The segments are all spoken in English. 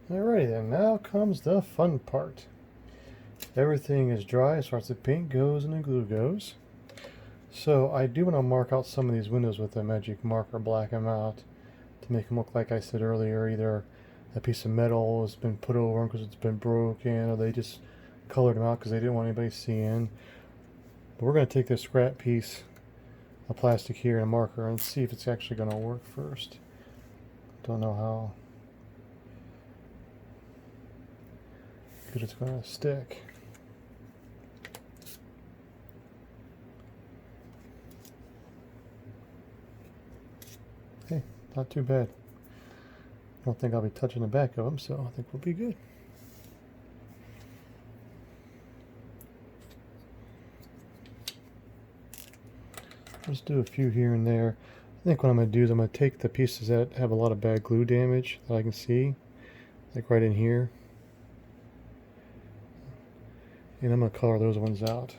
Alrighty then, now comes the fun part. Everything is dry as far as the paint goes and the glue goes. So I do want to mark out some of these windows with a magic marker, black them out to make them look like I said earlier, either a piece of metal has been put over them because it's been broken, or they just colored them out because they didn't want anybody seeing. But we're going to take this scrap piece of plastic here and a marker and see if it's actually going to work first. Don't know how good it's going to stick. Hey, not too bad. I don't think I'll be touching the back of them, so I think we'll be good. Let's do a few here and there. I think what I'm going to do is I'm going to take the pieces that have a lot of bad glue damage that I can see, like right in here, and I'm going to color those ones out.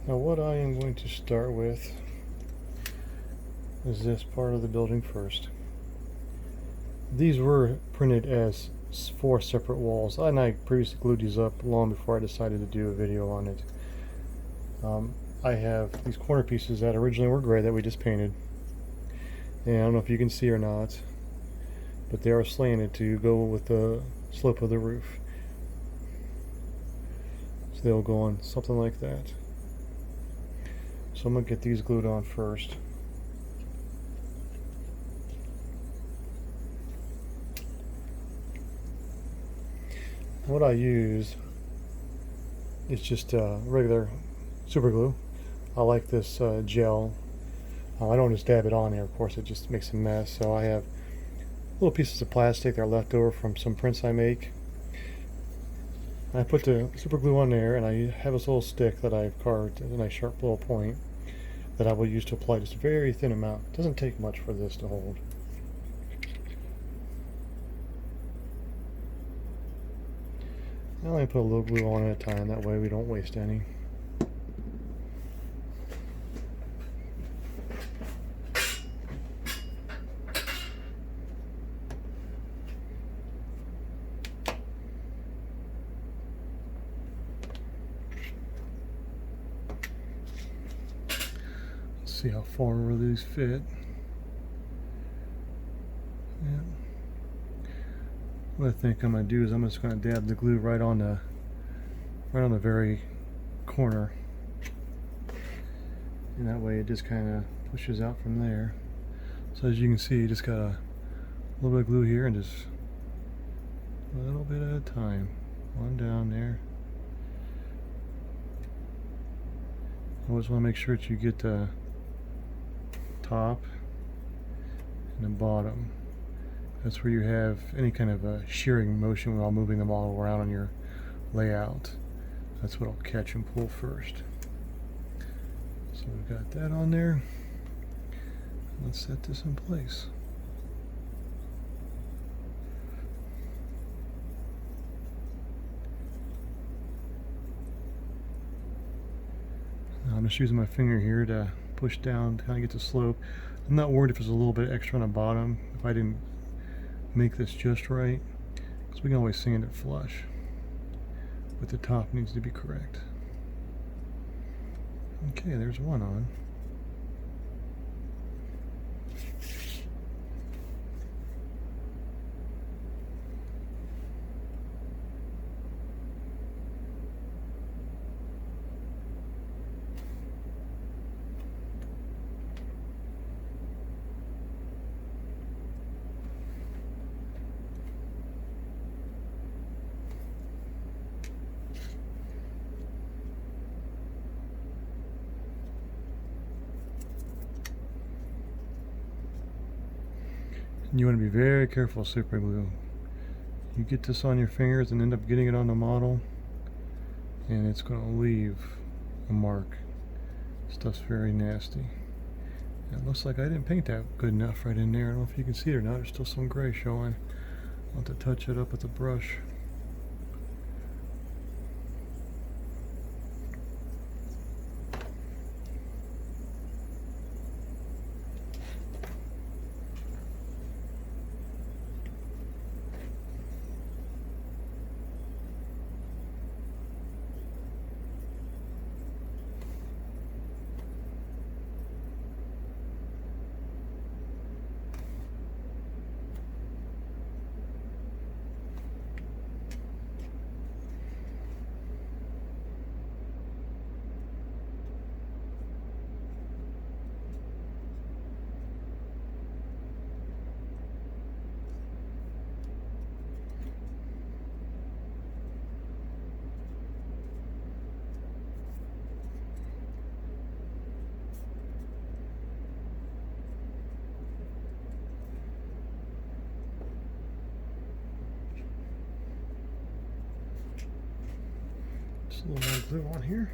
Now what I am going to start with is this part of the building first. These were printed as 4 separate walls, and I previously glued these up long before I decided to do a video on it. I have these corner pieces that originally were gray that we just painted, and I don't know if you can see or not, but they are slanted to go with the slope of the roof. So they'll go on something like that. So I'm going to get these glued on first. What I use is just regular super glue. I like this gel. I don't just dab it on there, of course, it just makes a mess. So I have little pieces of plastic that are left over from some prints I make. I put the super glue on there, and I have this little stick that I've carved at a nice sharp little point that I will use to apply just a very thin amount. It doesn't take much for this to hold. Now I put a little glue on at a time, that way we don't waste any. See how far over these fit. Yeah. What I think I'm gonna do is I'm just gonna dab the glue right on the very corner, and that way it just kind of pushes out from there. So as you can see, you just got a little bit of glue here and just a little bit at a time. One down there. Always want to make sure that you get the top and the bottom. That's where you have any kind of a shearing motion while moving the model around on your layout. That's what I'll catch and pull first. So we've got that on there. Let's set this in place. Now I'm just using my finger here to push down to kind of get the slope. I'm not worried if there's a little bit extra on the bottom if I didn't make this just right, because we can always sand it flush, but the top needs to be correct. Okay, there's one on. You want to be very careful with super glue. You get this on your fingers and end up getting it on the model, and it's going to leave a mark. Stuff's very nasty. It looks like I didn't paint that good enough right in there. I don't know if you can see it or not. There's still some gray showing. I'll have to touch it up with the brush. Just a little more glue on here.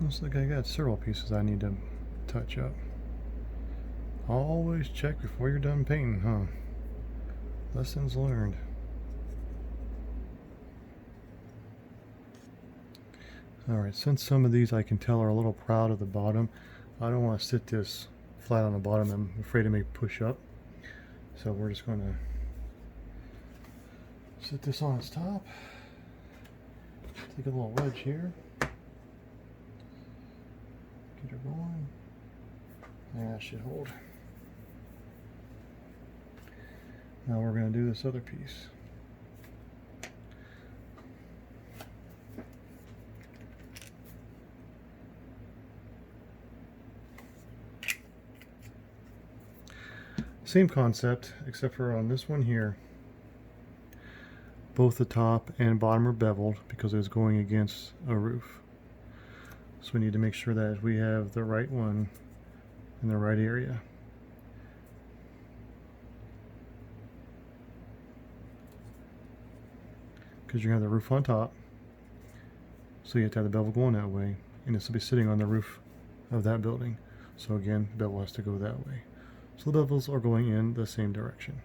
Looks like I got several pieces I need to touch up. Always check before you're done painting, huh? Lessons learned. Alright, since some of these I can tell are a little proud of the bottom, I don't want to sit this flat on the bottom. I'm afraid it may push up. So we're just going to sit this on its top. Take a little wedge here. Get her going. Yeah, that should hold. Now we're going to do this other piece. Same concept, except for on this one here, both the top and bottom are beveled because it was going against a roof. So we need to make sure that we have the right one in the right area. Because you have the roof on top, so you have to have the bevel going that way, and this will be sitting on the roof of that building. So again, the bevel has to go that way. So the bevels are going in the same direction.